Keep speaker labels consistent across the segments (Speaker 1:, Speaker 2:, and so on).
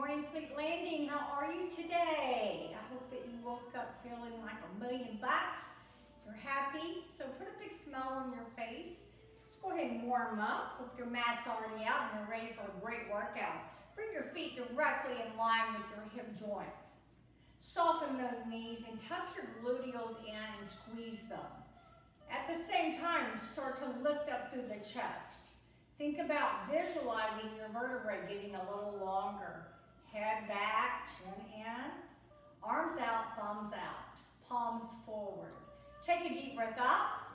Speaker 1: morning, Fleet Landing. How are you today? I hope that you woke up feeling like $1,000,000. You're happy, so put a big smile on your face. Let's go ahead and warm up. Hope your mat's already out and you're ready for a great workout. Bring your feet directly in line with your hip joints. Soften those knees and tuck your gluteals in and squeeze them. At the same time, start to lift up through the chest. Think about visualizing your vertebrae getting a little longer. Head back, chin in, arms out, thumbs out, palms forward. Take a deep breath up.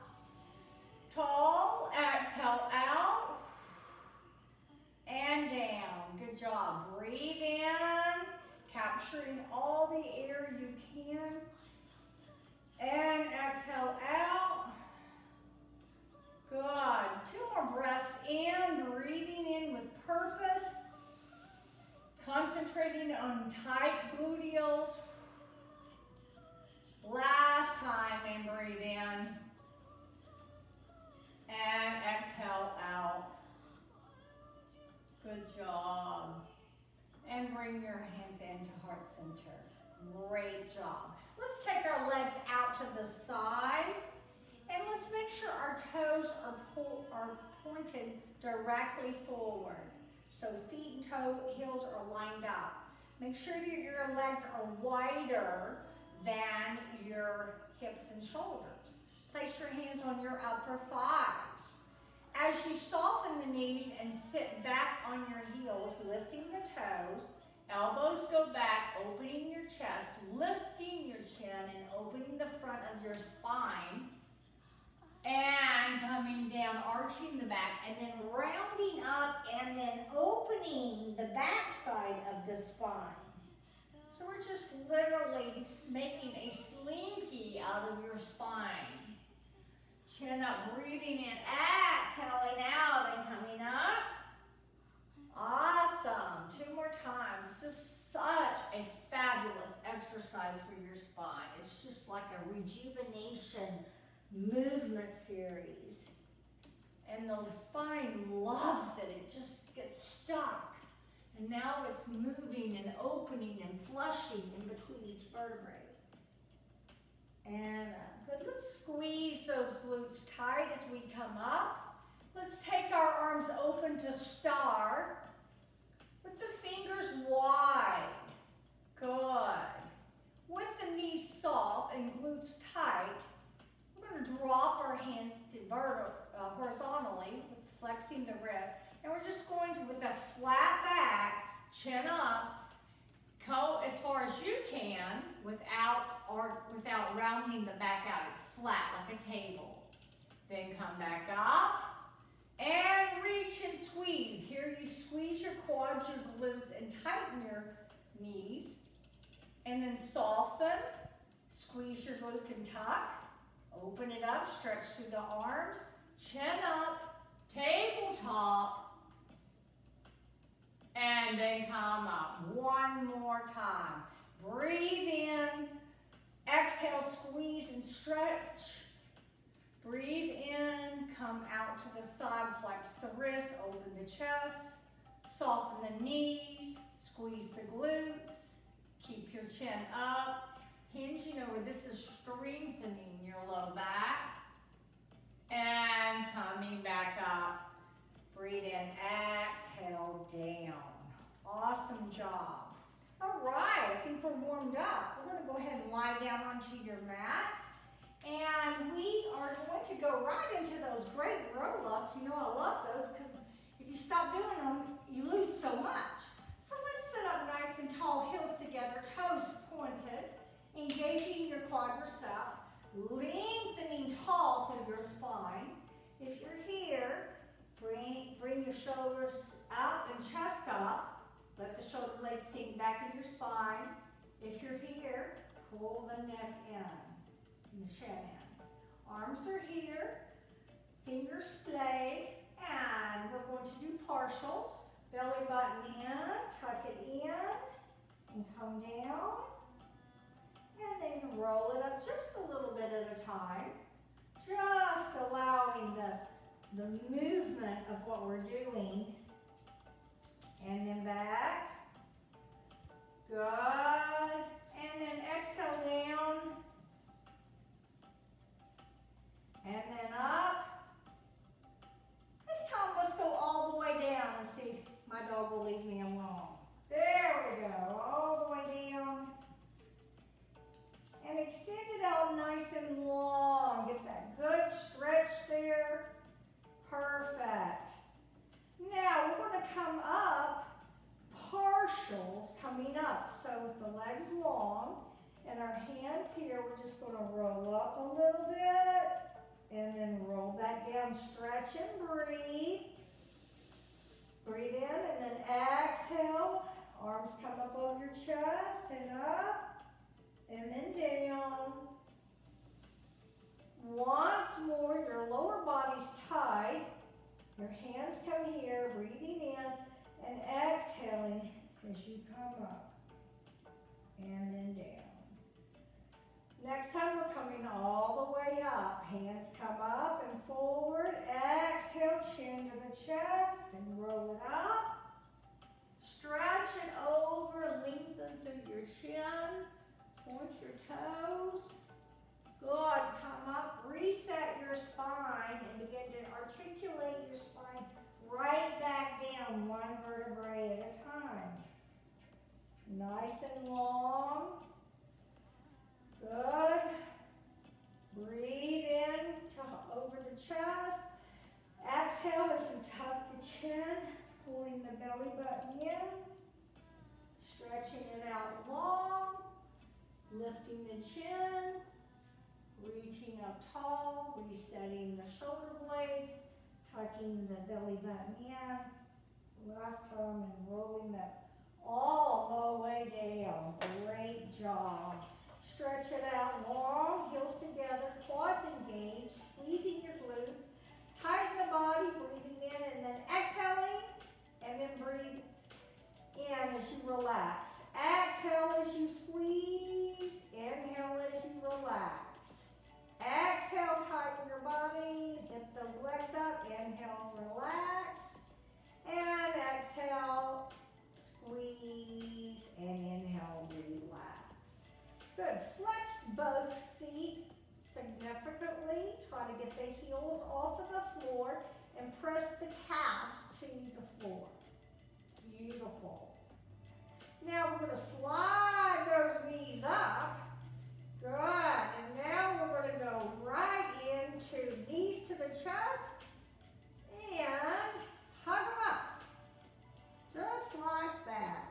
Speaker 1: Tall, exhale out and down. Good job. Breathe in, capturing all the air you can. And exhale out. Good. 2 more breaths in, breathing in with purpose. Concentrating on tight gluteals. Last time, and breathe in. And exhale out. Good job. And bring your hands into heart center. Great job. Let's take our legs out to the side. And let's make sure our toes are pointed directly forward. So feet and heels are lined up. Make sure that your legs are wider than your hips and shoulders. Place your hands on your upper thighs. As you soften the knees and sit back on your heels, lifting the toes, elbows go back, opening your chest, lifting your chin and opening the front of your spine. And coming down, arching the back, and then rounding up, and then opening the back side of the spine. So we're just literally making a slinky out of your spine. Chin up, breathing in, exhaling out, and coming up. Awesome. 2 more times. This is such a fabulous exercise for your spine. It's just like a rejuvenation movement series, and the spine loves it. It just gets stuck, and now it's moving and opening and flushing in between each vertebrae. And good. Let's squeeze those glutes tight as we come up. Let's take our arms open to star with the fingers wide. Good. With the knees soft and glutes tight, we're going to drop our hands horizontally, flexing the wrist, and we're just going to, with a flat back, chin up, go as far as you can without rounding the back out. It's flat like a table. Then come back up and reach and squeeze. Here you squeeze your quads, your glutes, and tighten your knees. And then soften, squeeze your glutes and tuck. Open it up, stretch through the arms, chin up, tabletop, and then come up. 1 more time. Breathe in, exhale, squeeze and stretch. Breathe in, come out to the side, flex the wrists, open the chest, soften the knees, squeeze the glutes, keep your chin up. Hinging over, this is strengthening your low back. And coming back up. Breathe in, exhale, down. Awesome job. All right, I think we're warmed up. We're gonna go ahead and lie down onto your mat. And we are going to go right into those great roll-ups. You know I love those because if you stop doing them, you lose so much. So let's sit up nice and tall, heels together, toes pointed. Engaging your quadricep, lengthening tall through your spine. If you're here, bring your shoulders up and chest up. Let the shoulder blades sink back in your spine. If you're here, pull the neck in and the chin in. Arms are here, fingers splayed, and we're going to do partials. Belly button in, tuck it in, and come down. And then roll it up just a little bit at a time. Just allowing the movement of what we're doing. And then back. Good. And then exhale down. And then up. This time let's go all the way down and see if my dog will leave me alone. There we go, all the way down. And extend it out nice and long. Get that good stretch there. Perfect. Now we're going to come up, partials coming up. So with the legs long and our hands here, we're just going to roll up a little bit and then roll back down. Stretch and breathe. Breathe in and then exhale. Arms come up over your chest and up and then down. Once more, your lower body's tight. Your hands come here, breathing in and exhaling as you come up and then down. Next time we're coming all the way up. Hands come up and forward. Exhale, chin to the chest and roll it up. Stretch it over, lengthen through your chin. Point your toes. Good, come up, reset your spine and begin to articulate your spine right back down, one vertebrae at a time. Nice and long. Good. Breathe in to over the chest. Exhale as you tuck the chin, pulling the belly button in. Stretching it out long. Lifting the chin. Reaching up tall, resetting the shoulder blades, tucking the belly button in. Last time and rolling that all the way down. Great job. Stretch it out long, heels together, quads engaged, squeezing your glutes. Tighten the body, breathing in and then exhaling, and then breathe in as you relax. Exhale as you squeeze, inhale as you relax. Exhale, tighten your body, zip those legs up, inhale, relax, and exhale, squeeze, and inhale, relax. Good, flex both feet significantly, try to get the heels off of the floor, and press the calves to the floor. Beautiful. Now we're going to slide those knees up. Good, and now we're going to go right into knees to the chest and hug them up. Just like that.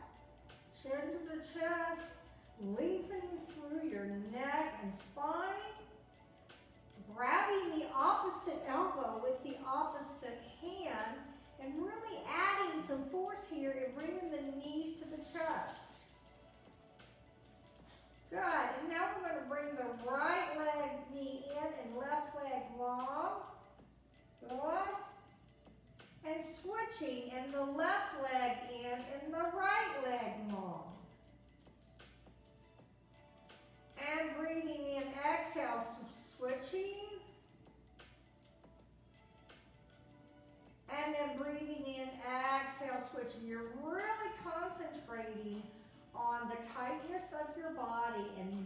Speaker 1: Chin to the chest, lengthening through your neck and spine. Grabbing the opposite elbow with the opposite hand and really adding some force here and bringing the knees to the chest. Good, and now we're going to bring the right leg knee in and left leg long. Good. And switching, and the left leg in and the right leg long. And breathing in, exhale, switching. And then breathing in, exhale, switching. You're really concentrating on the tightness of your body and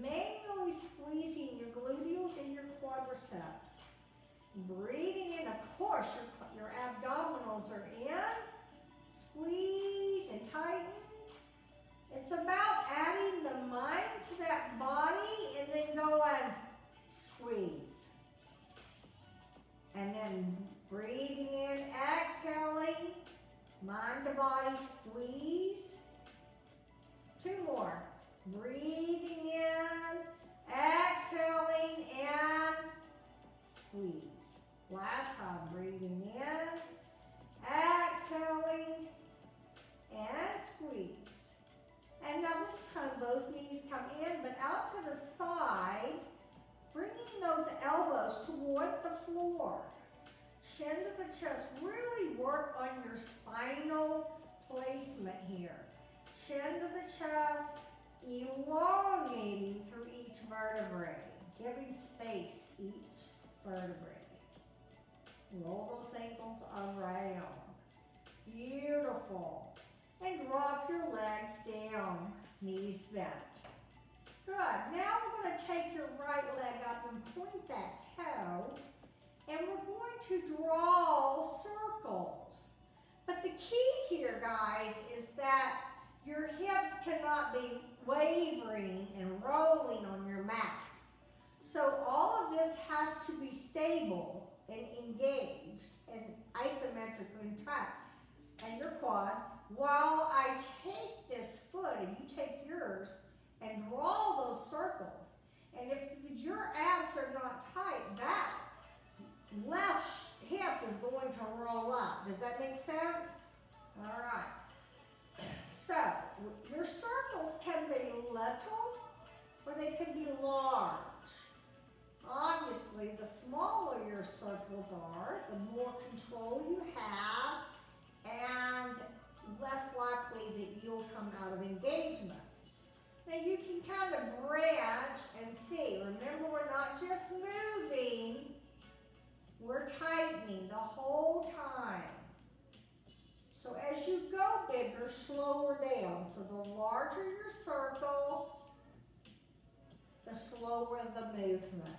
Speaker 1: manually squeezing your gluteals and your quadriceps. Breathing in, of course, your abdominals are in. Squeeze and tighten. It's about adding the mind to that body and then go and squeeze. And then breathing in, exhaling, mind to body, squeeze. Two more. Breathing in, exhaling, and squeeze. Last time, breathing in, exhaling, and squeeze. And now this time, both knees come in, but out to the side, bringing those elbows toward the floor. Chin to the chest, really work on your spinal placement here. Chin to the chest, elongating through each vertebrae, giving space to each vertebrae. Roll those ankles around. Beautiful. And drop your legs down, knees bent. Good. Now we're going to take your right leg up and point that toe, and we're going to draw circles. But the key here, guys, is that your hips cannot be wavering and rolling on your mat. So all of this has to be stable and engaged and isometrically tight. And your quad, while I take this foot and you take yours and draw those circles. And if your abs are not tight, that left hip is going to roll up. Does that make sense? All right. So your circles can be little or they can be large. Obviously, the smaller your circles are, the more control you have and less likely that you'll come out of engagement. Now you can kind of branch and see. Remember, we're not just moving, we're tightening the whole time. So as you go bigger, slower down. So the larger your circle, the slower the movement.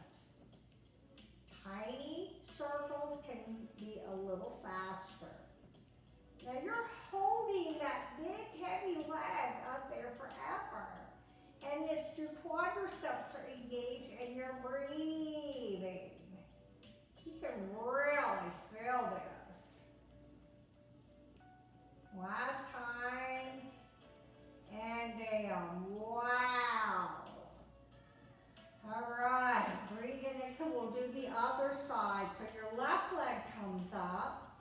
Speaker 1: Tiny circles can be a little faster. Now you're holding that big heavy leg up there forever. And if your quadriceps are engaged and you're breathing, you can really feel this. Last time, and down. Wow. All right, breathe in, exhale. We'll do the other side. So your left leg comes up,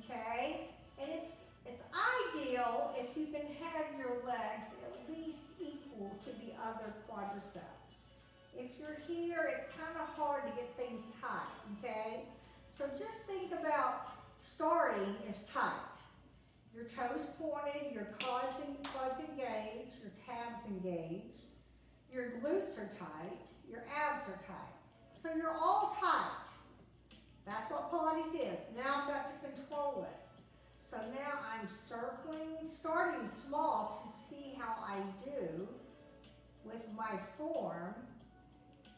Speaker 1: okay? And it's ideal if you can have your legs at least equal to the other quadricep. If you're here, it's kind of hard to get things tight, okay? So just think about starting is tight. Your toes pointed, your quads engaged, your calves engaged, your glutes are tight, your abs are tight. So you're all tight. That's what Pilates is. Now I've got to control it. So now I'm circling, starting small to see how I do with my form,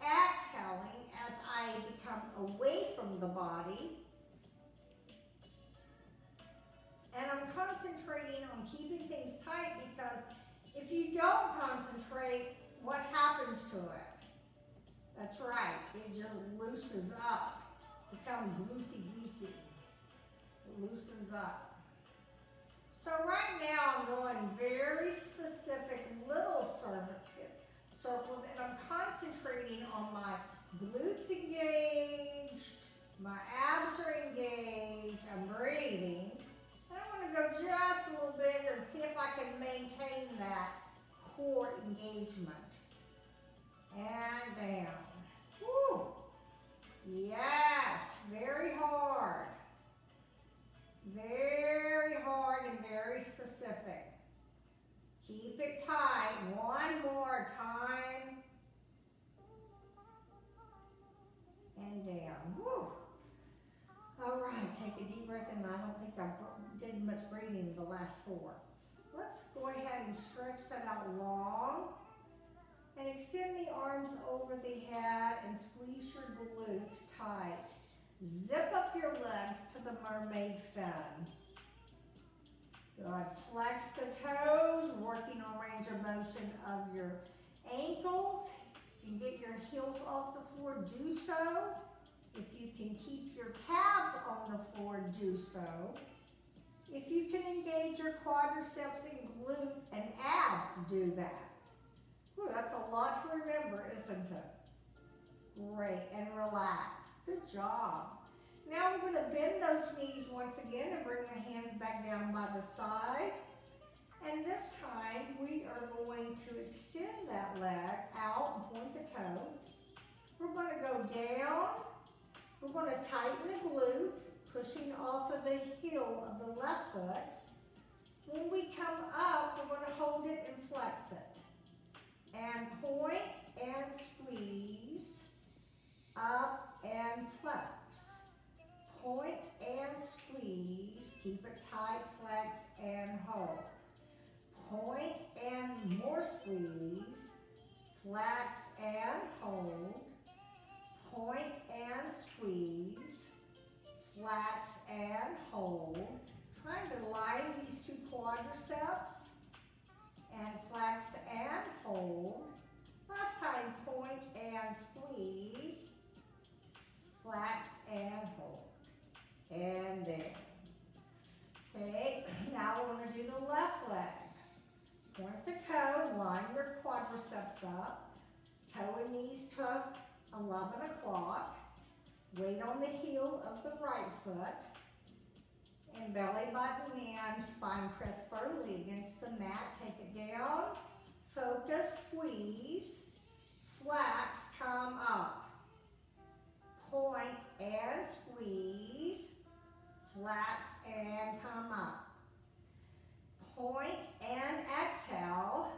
Speaker 1: exhaling as I become away from the body. And I'm concentrating on keeping things tight because if you don't concentrate, what happens to it? That's right, it just loosens up, becomes loosey-goosey. It loosens up. So right now I'm going very specific little circles and I'm concentrating on my glutes engaged, my abs are engaged, I'm breathing. And I'm going to go just a little bigger and see if I can maintain that core engagement. And down. Woo! Yes, very hard. Very hard and very specific. Keep it tight. One more time. And down. Woo! All right, take a deep breath in. I don't think I did much breathing the last four. Let's go ahead and stretch that out long. And extend the arms over the head and squeeze your glutes tight. Zip up your legs to the mermaid fin. Good. Flex the toes, working on range of motion of your ankles. If you can get your heels off the floor, do so. If you can keep your calves on the floor, do so. If you can engage your quadriceps and glutes and abs, do that. Ooh, that's a lot to remember, isn't it? Great, and relax. Good job. Now we're going to bend those knees once again and bring the hands back down by the side. And this time we are going to extend that leg out and point the toe. We're going to go down. We're going to tighten the glutes, pushing off of the heel of the left foot. When we come up, we're going to hold it and flex it. And point and squeeze, up and flex. Point and squeeze, keep it tight, flex and hold. flex and hold, point and squeeze, flex and hold. Trying to line these two quadriceps, and flex and hold. Last time, point and squeeze, flex and hold, and there. Okay, now we're going to do the left leg. Point the toe, line your quadriceps up, toe and knees to 11 o'clock. Weight on the heel of the right foot, and belly button and spine press firmly against the mat. Take it down, focus, squeeze, flex, come up. Point and squeeze, flex and come up. Point and exhale,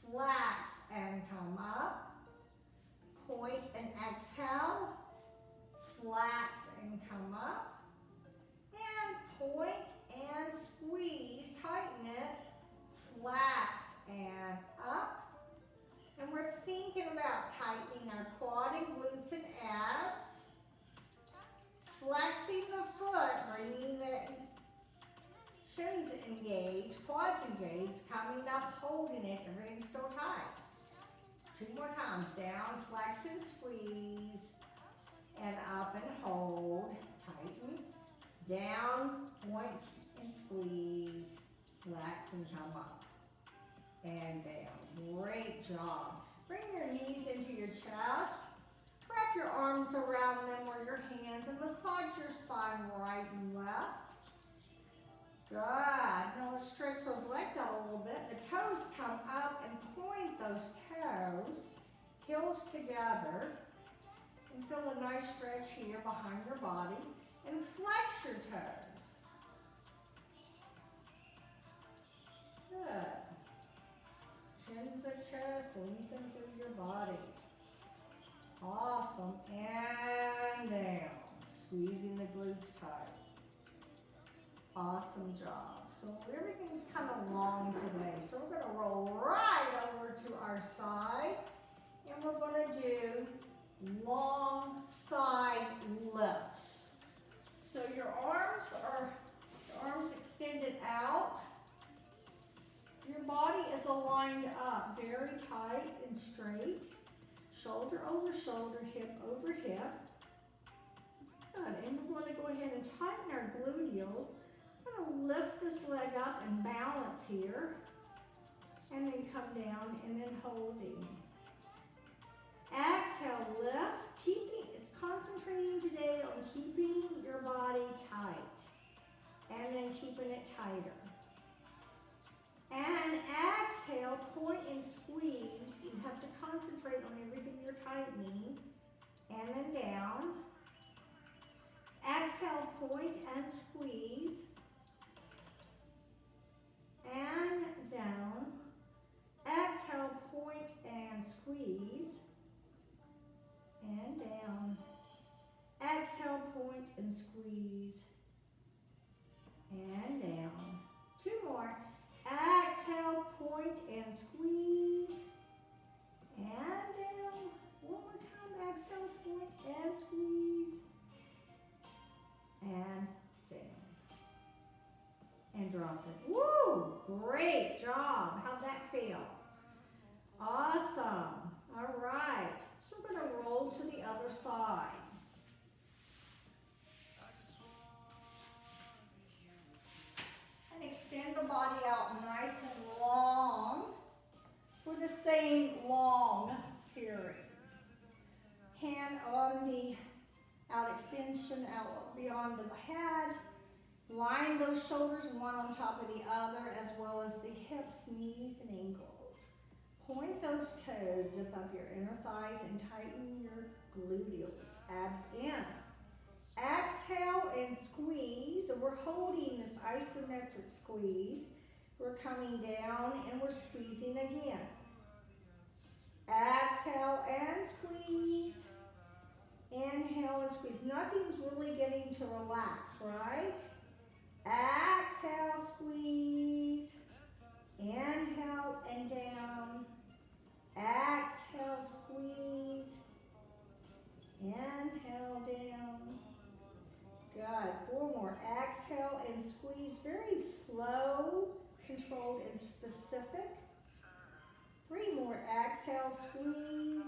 Speaker 1: flex and come up. Point and exhale, flex and come up. And point and squeeze, tighten it, flex and up. And we're thinking about tightening our quad and glutes and abs. Flexing the foot, bringing the shins engaged, quads engaged, coming up, holding it, everything's still tight. 2 more times, down, flex and squeeze, and up and hold, tighten, down, point and squeeze, flex and come up, and down. Great job. Bring your knees into your chest. Wrap your arms around them or your hands and massage your spine right and left. Good. Now let's stretch those legs out a little bit. The toes come up and point those toes, heels together. And feel a nice stretch here behind your body. And flex your toes. Good. Chin to the chest, lengthen through your body. Awesome. And down. Squeezing the glutes tight. Awesome job. So everything's kind of long today. So we're going to roll right over to our side. And we're going to do long side lifts. So your arms extended out. Your body is aligned up very tight and straight. Shoulder over shoulder, hip over hip. Good. And we're going to go ahead and tighten our gluteals. I'm going to lift this leg up and balance here. And then come down and then holding. Exhale, lift. It's concentrating today on keeping your body tight. And then keeping it tighter. And exhale, point and squeeze. You have to concentrate on everything you're tightening. And then down. Exhale, point and squeeze. And down. Exhale, point and squeeze. And down. Exhale, point and squeeze. And down. 2 more. Exhale, point and squeeze. And down. 1 more time. Exhale, point and squeeze. And down. And drop it. Woo! Great job. How'd that feel? Awesome. All right. So we're going to roll to the other side. And extend the body out nice and long for the same long series. Hand on the out extension out beyond the head. Line those shoulders one on top of the other, as well as the hips, knees, and ankles. Point those toes, zip up your inner thighs, and tighten your gluteals, abs in. Exhale and squeeze. We're holding this isometric squeeze. We're coming down and we're squeezing again. Exhale and squeeze. Inhale and squeeze. Nothing's really getting to relax, right? Exhale, squeeze. Inhale and down. Exhale. exhale, squeeze.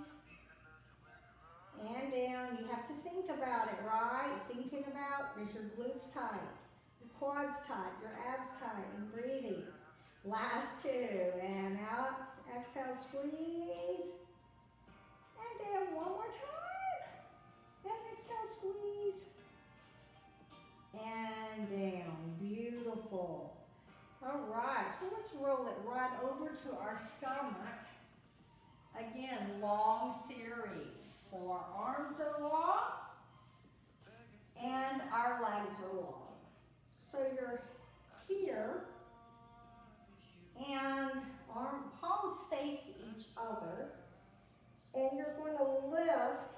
Speaker 1: And down. You have to think about it, right? Thinking about, is your glutes tight, your quads tight, your abs tight, and breathing. Last two. And out. Exhale, squeeze. And down one more time. And exhale, squeeze. And down. Beautiful. All right, so let's roll it right over to our stomach. Again, long series. So our arms are long and our legs are long. So you're here and palms face each other, and you're going to lift,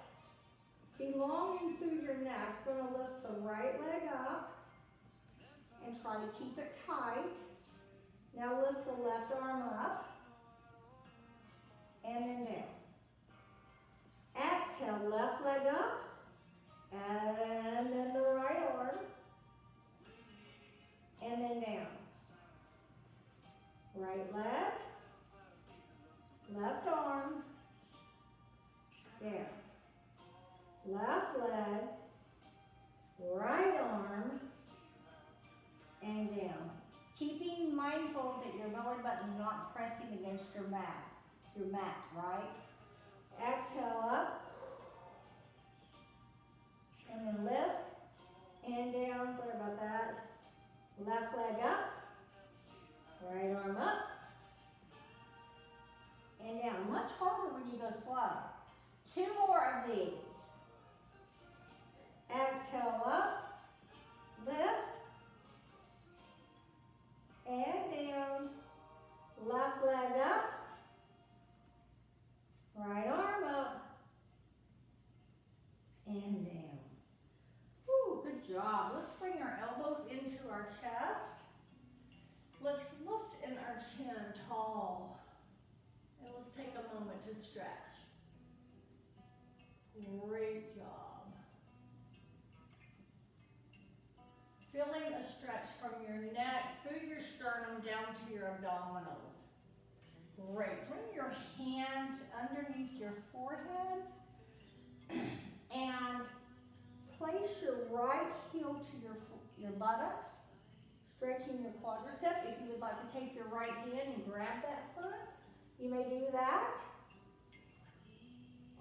Speaker 1: belonging through your neck, going to lift the right leg up and try to keep it tight. Now lift the left arm up and then down. Exhale, left leg up and then the right arm and then down. Right leg, left arm, down. Left leg, right arm, and down. Keeping mindful that your belly button is not pressing against your mat, right? Exhale up, and then lift, and down, sorry about that. Left leg up, right arm up, and down. Much harder when you go slow. 2 more of these. Exhale up, lift, and down. Left leg up, right arm up, and down. Whew, good job. Let's bring our elbows into our chest. Let's lift in our chin tall. And let's take a moment to stretch. Great job. Feeling a stretch from your neck through your sternum down to your abdominals. Great. Bring your hands underneath your forehead and place your right heel to your buttocks, stretching your quadricep. If you would like to take your right hand and grab that foot, you may do that.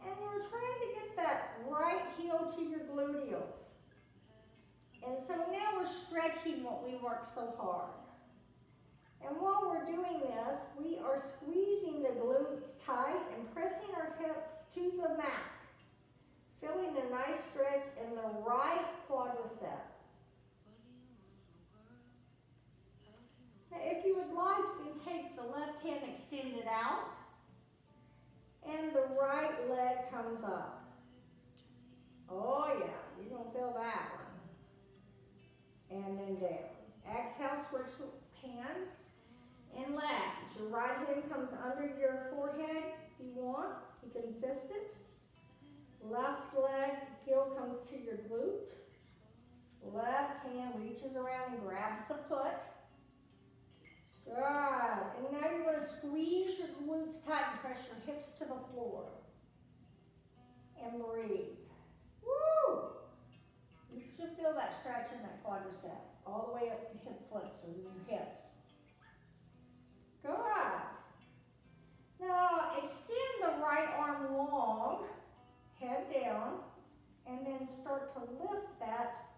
Speaker 1: And we're trying to get that right heel to your gluteals. And so now we're stretching what we worked so hard. And while we're doing this, we are squeezing the glutes tight and pressing our hips to the mat, feeling a nice stretch in the right quadricep. Now, if you would like, you can take the left hand extended out, and the right leg comes up. Oh yeah, you're going to feel that one. And then down. Exhale, switch hands and legs. Your right hand comes under your forehead if you want. You can fist it. Left leg, heel comes to your glute. Left hand reaches around and grabs the foot. Good. And now you're going to squeeze your glutes tight and press your hips to the floor. And breathe. Woo! You should feel that stretch in that quadricep, all the way up to hip flexors in your hips. Good. Now extend the right arm long, head down, and then start to lift that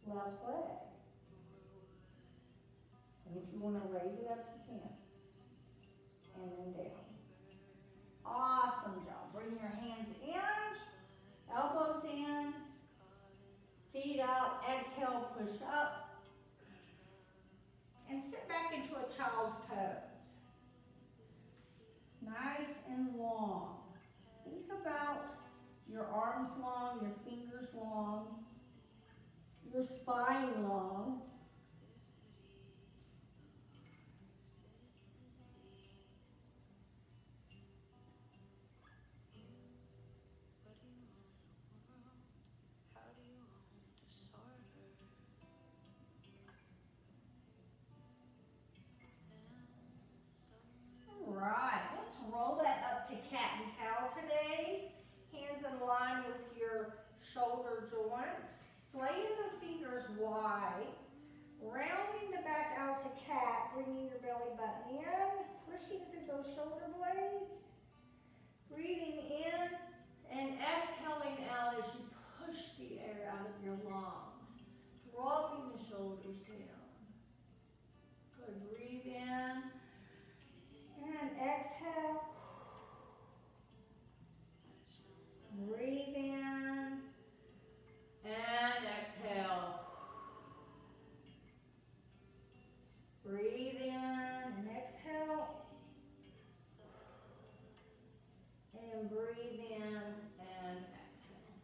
Speaker 1: left leg. And if you want to raise it up, you can. And then down. Awesome job. Bring your hands in, elbows in, feet up, exhale, push up. And sit back into a child's pose. Nice and long. Think about your arms long, your fingers long, your spine long. Right, let's roll that up to cat. shoulder joints. Splaying the fingers wide. Rounding the back out to cat, bringing your belly button in. Pushing through those shoulder blades. Breathing in and exhaling out as you push the air out of your lungs. Dropping the shoulders down. Good. Breathe in and exhale. Breathe in and exhale. Breathe in and exhale. And breathe in and exhale.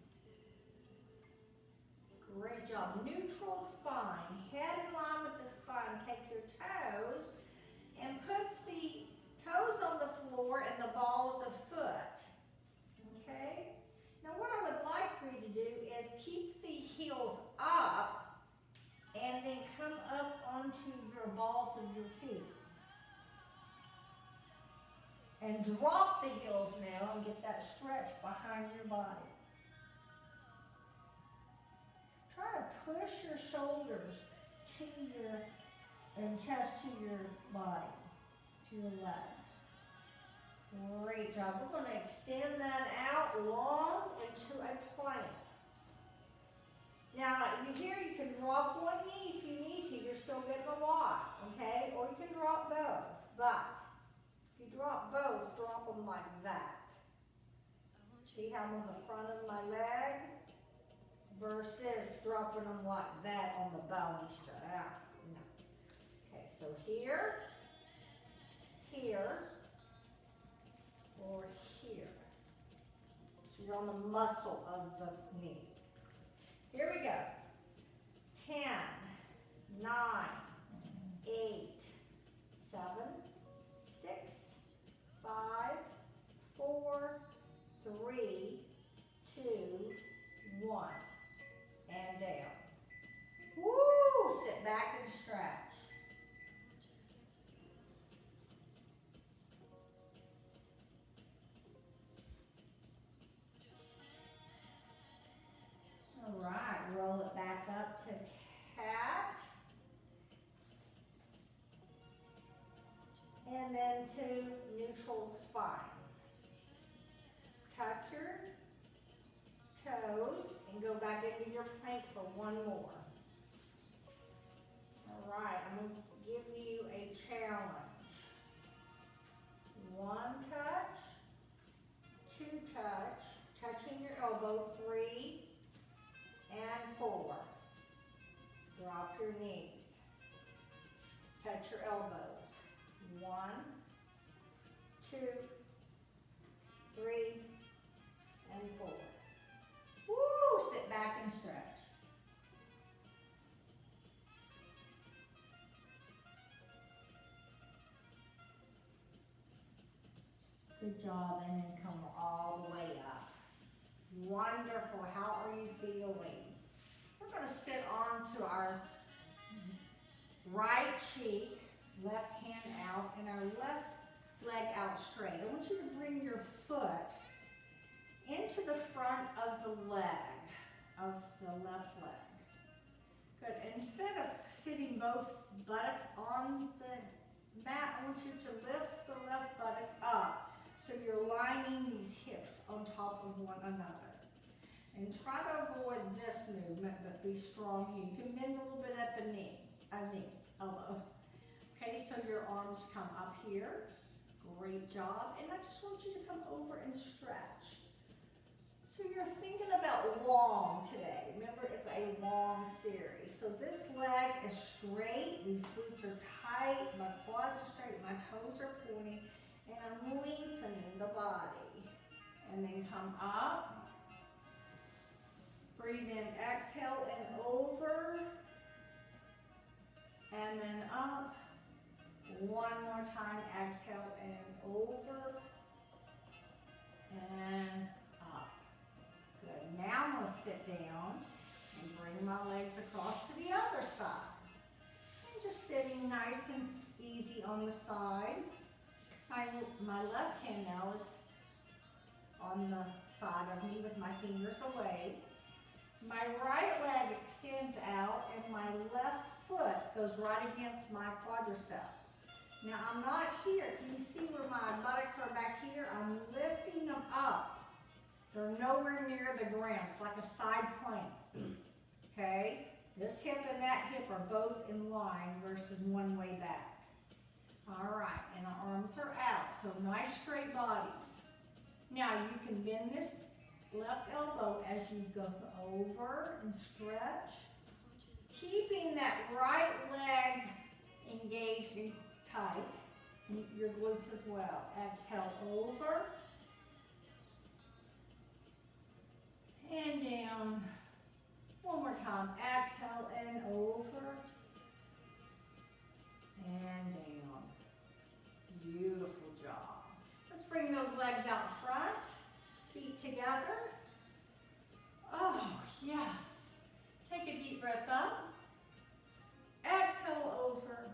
Speaker 1: Great job. Neutral spine. Head in line with the spine. Take your toes and put the toes on the floor and the ball of the foot. Okay? Now what I would like for you to do is keep the heels up and then come up onto your balls of your feet. And drop the heels now and get that stretch behind your body. Try to push your shoulders to your, and chest to your body, to your legs. Great job. We're going to extend that out long into a plank. Now, you can drop one knee if you need to. You're still getting a lot, okay? Or you can drop both. But if you drop both, drop them like that. See how I'm on the front of my leg versus dropping them like that on the bony strap. No. Okay, so here, here, or here. So you're on the muscle of the knee. Here we go. 10, 9, 8, 7, 6, 5, 4, 3, 2, 1. And down. Woo! Sit back and stretch. All right, roll it back up to cat. And then to neutral spine. Tuck your toes and go back into your plank for one more. All right, I'm going to give you a challenge. 1 touch, 2 touch, touching your elbow, 3 and 4. Drop your knees. Touch your elbows. 1, 2, 3, and 4. Woo! Sit back and stretch. Good job, and then come all the way up. Wonderful. How are you feeling? We're going to sit on to our right cheek, left hand out, and our left leg out straight. I want you to bring your foot into the front of the leg, of the left leg. Good. And instead of sitting both buttocks on the mat, I want you to lift the left buttock up so you're lining these hips on top of one another. And try to avoid this movement, but be strong here. You can bend a little bit at the knee, elbow. Okay, so your arms come up here. Great job. And I just want you to come over and stretch. So you're thinking about long today. Remember, it's a long series. So this leg is straight. These glutes are tight. My quads are straight. My toes are pointing. And I'm lengthening the body. And then come up. Breathe in, exhale, and over. And then up. One more time, exhale and over. And up. Good. Now I'm going to sit down and bring my legs across to the other side. And just sitting nice and easy on the side. My left hand now is on the side of me with my fingers away. My right leg extends out and my left foot goes right against my quadricep. Now I'm not here. Can you see where my buttocks are back here? I'm lifting them up. They're nowhere near the ground. It's like a side plank. Okay? This hip and that hip are both in line versus one way back. All right, and our arms are out, so nice straight bodies. Now you can bend this left elbow as you go over and stretch, keeping that right leg engaged and tight, and your glutes as well. Exhale over and down. One more time. Exhale and over and down. Beautiful job. Let's bring those legs out front, feet together. Oh, yes. Take a deep breath up. Exhale over.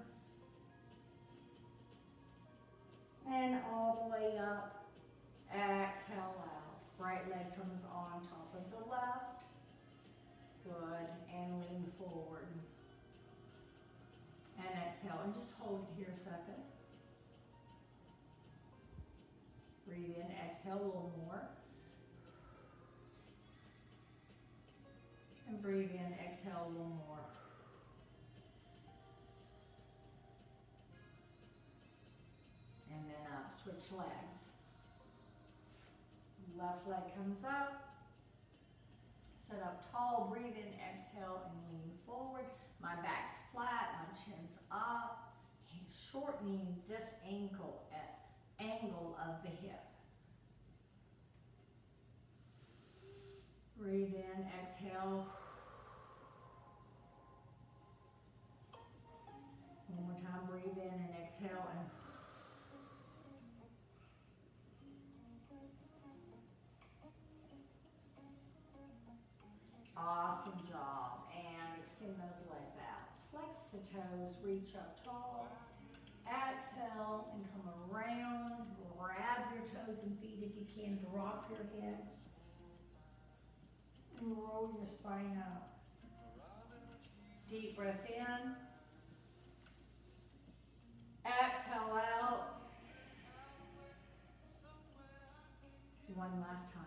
Speaker 1: And all the way up. Exhale out. Right leg comes on top of the left. Good. And lean forward. And exhale. And just hold it here a second. Breathe in. Exhale a little more. And breathe in. Exhale a little more. And then up. Switch legs. Left leg comes up. Sit up tall. Breathe in. Exhale and lean forward. My back's flat. My chin's up. And shortening this ankle at angle of the hip. Breathe in. Exhale. One more time. Breathe in and exhale and awesome job. And extend those legs out. Flex the toes, reach up tall. Exhale and come around. Grab your toes and feet if you can. Drop your head. And roll your spine up. Deep breath in. Exhale out. One last time.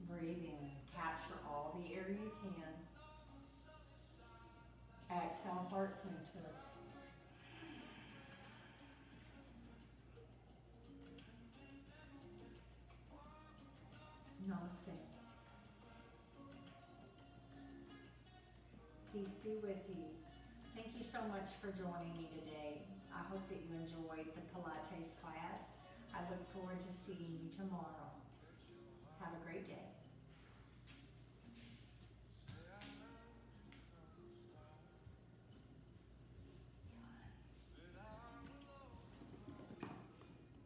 Speaker 1: Breathe in. Capture all the air you can. Exhale, heart center. Namaste. Peace be with you. Thank you so much for joining me today. I hope that you enjoyed the Pilates class. I look forward to seeing you tomorrow. Have a great day.